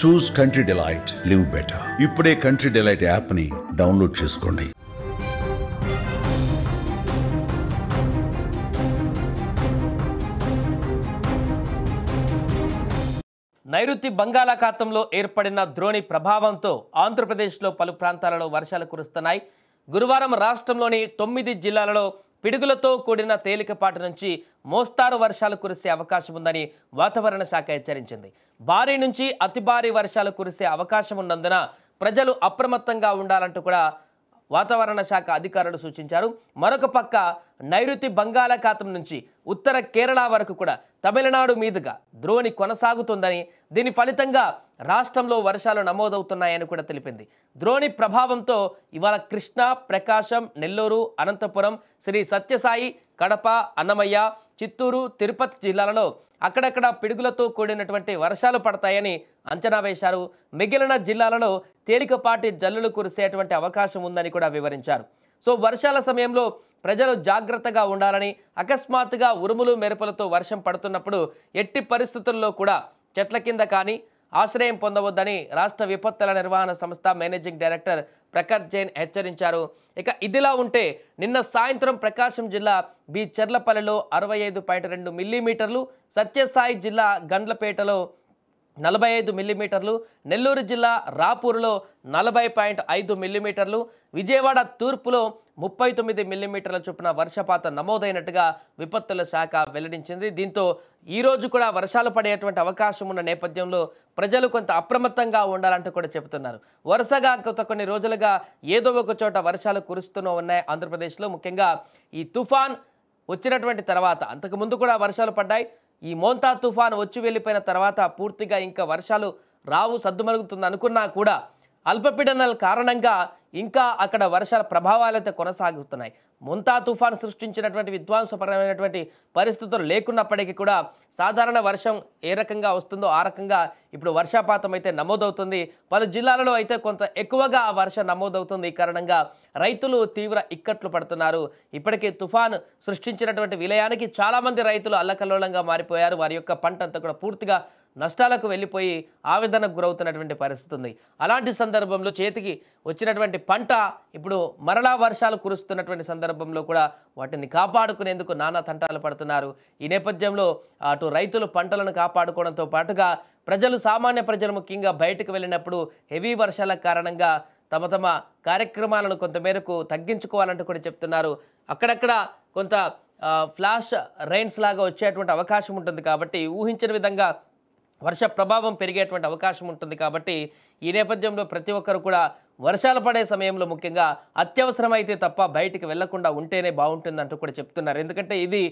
చూస్ country delight, live better. ఇప్పుడే country delight app ని download చేసుకోండి. నైరుతి బంగాళాఖాతంలో ఏర్పడిన ద్రోణి ప్రభావంతో ఆంధ్రప్రదేశ్లో పలు ప్రాంతాలలో వర్షాలు కురుస్తున్నాయి. గురువారం రాష్ట్రంలోని 9 జిల్లాలలో పిడుగులతో కూడిన తేలికపాటి నుంచి మోస్తారు వర్షాలు కురిసే అవకాశం ఉందని వాతావరణ శాఖ హెచ్చరించింది. భారీ నుంచి అతి భారీ వర్షాలు కురిసే అవకాశం ఉన్నందున ప్రజలు అప్రమత్తంగా ఉండాలంటూ కూడా వాతావరణ శాఖ అధికారులు సూచించారు. మరొక పక్క నైరుతి బంగాళాఖాతం నుంచి ఉత్తర కేరళ వరకు కూడా తమిళనాడు మీదుగా ద్రోణి కొనసాగుతుందని, దీని ఫలితంగా రాష్ట్రంలో వర్షాలు నమోదవుతున్నాయని కూడా తెలిపింది. ద్రోణి ప్రభావంతో ఇవాళ కృష్ణా, ప్రకాశం, నెల్లూరు, అనంతపురం, శ్రీ సత్యసాయి, కడప, అన్నమయ్య, చిత్తూరు, తిరుపతి జిల్లాలలో అక్కడక్కడ పిడుగులతో కూడినటువంటి వర్షాలు పడతాయని అంచనా వేశారు. మిగిలిన జిల్లాలలో తేలికపాటి జల్లులు కురిసేటువంటి అవకాశం ఉందని కూడా వివరించారు. సో వర్షాల సమయంలో ప్రజలు జాగ్రత్తగా ఉండాలని, అకస్మాత్తుగా ఉరుములు మెరుపులతో వర్షం పడుతున్నప్పుడు ఎట్టి పరిస్థితుల్లో కూడా చెట్ల కింద కానీ ఆశ్రయం పొందవద్దని రాష్ట్ర విపత్తుల నిర్వహణ సంస్థ మేనేజింగ్ డైరెక్టర్ ప్రకాష్ జైన్ హెచ్చరించారు. ఇక ఇదిలా ఉంటే నిన్న సాయంత్రం ప్రకాశం జిల్లా బి చెర్లపల్లిలో 65.2 మిల్లీమీటర్లు, సత్యసాయి జిల్లా గండ్లపేటలో 45 మిల్లీమీటర్లు, నెల్లూరు జిల్లా రాపూర్లో 40.5 మిల్లీమీటర్లు, విజయవాడ తూర్పులో 39 మిల్లీమీటర్ల చొప్పున వర్షపాతం నమోదైనట్టుగా విపత్తుల శాఖ వెల్లడించింది. దీంతో ఈరోజు కూడా వర్షాలు పడేటువంటి అవకాశం ఉన్న నేపథ్యంలో ప్రజలు కొంత అప్రమత్తంగా ఉండాలంటూ కూడా చెబుతున్నారు. వరుసగా గత కొన్ని రోజులుగా ఏదో ఒక చోట వర్షాలు కురుస్తూనే ఉన్నాయి ఆంధ్రప్రదేశ్లో. ముఖ్యంగా ఈ తుఫాన్ వచ్చినటువంటి తర్వాత అంతకుముందు కూడా వర్షాలు పడ్డాయి. ఈ మోంతా తుఫాన్ వచ్చి వెళ్ళిపోయిన తర్వాత పూర్తిగా ఇంకా వర్షాలు రావు, సద్దుమణుగుతుంది అనుకున్నా కూడా అల్పపీడనాల కారణంగా ఇంకా అక్కడ వర్షాల ప్రభావాలైతే కొనసాగుతున్నాయి. మోంతా తుఫాన్ సృష్టించినటువంటి విధ్వంసపరమైనటువంటి పరిస్థితులు లేకున్నప్పటికీ కూడా సాధారణ వర్షం ఏ రకంగా వస్తుందో ఆ రకంగా ఇప్పుడు వర్షపాతం అయితే నమోదవుతుంది. పలు జిల్లాలలో అయితే కొంత ఎక్కువగా ఆ వర్షం నమోదవుతుంది. ఈ కారణంగా రైతులు తీవ్ర ఇక్కట్లు పడుతున్నారు. ఇప్పటికే తుఫాన్ సృష్టించినటువంటి విలయానికి చాలామంది రైతులు అల్లకల్లోలంగా మారిపోయారు. వారి యొక్క పంట అంతా కూడా పూర్తిగా నష్టాలకు వెళ్ళిపోయి ఆవేదనకు గురవుతున్నటువంటి పరిస్థితి ఉంది. అలాంటి సందర్భంలో చేతికి వచ్చినటువంటి పంట ఇప్పుడు మరలా వర్షాలు కురుస్తున్నటువంటి సందర్భంలో కూడా వాటిని కాపాడుకునేందుకు నానా తంటాలు పడుతున్నారు. ఈ నేపథ్యంలో అటు రైతులు పంటలను కాపాడుకోవడంతో పాటుగా ప్రజలు, సామాన్య ప్రజలు ముఖ్యంగా బయటకు వెళ్ళినప్పుడు హెవీ వర్షాల కారణంగా తమ కార్యక్రమాలను కొంతమేరకు తగ్గించుకోవాలంటూ కూడా చెప్తున్నారు. అక్కడక్కడ కొంత ఫ్లాష్ రైన్స్ లాగా వచ్చేటువంటి అవకాశం ఉంటుంది కాబట్టి ఊహించిన విధంగా వర్ష ప్రభావం పెరిగేటువంటి అవకాశం ఉంటుంది కాబట్టి ఈ నేపథ్యంలో ప్రతి ఒక్కరు కూడా వర్షాలు పడే సమయంలో ముఖ్యంగా అత్యవసరమైతే తప్ప బయటికి వెళ్లకుండా ఉంటేనే బాగుంటుందంటూ కూడా చెప్తున్నారు. ఎందుకంటే ఇది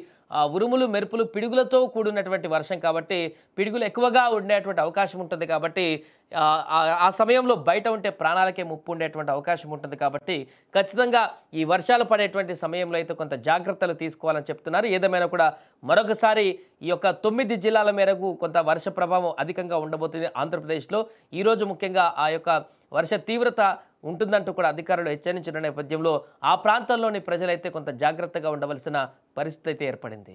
ఉరుములు, మెరుపులు, పిడుగులతో కూడినటువంటి వర్షం కాబట్టి పిడుగులు ఎక్కువగా ఉండేటువంటి అవకాశం ఉంటుంది కాబట్టి ఆ సమయంలో బయట ఉంటే ప్రాణాలకే ముప్పు ఉండేటువంటి అవకాశం ఉంటుంది కాబట్టి ఖచ్చితంగా ఈ వర్షాలు పడేటువంటి సమయంలో అయితే కొంత జాగ్రత్తలు తీసుకోవాలని చెప్తున్నారు. ఏదేమైనా కూడా మరొకసారి ఈ యొక్క 9 జిల్లాల మేరకు కొంత వర్ష ప్రభావం అధికంగా ఉండబోతుంది ఆంధ్రప్రదేశ్లో. ఈరోజు ముఖ్యంగా ఆ యొక్క వర్ష తీవ్రత ఉంటుందంటూ కూడా అధికారులు హెచ్చరించిన నేపథ్యంలో ఆ ప్రాంతాల్లోని ప్రజలైతే కొంత జాగ్రత్తగా ఉండవలసిన పరిస్థితి అయితే ఏర్పడింది.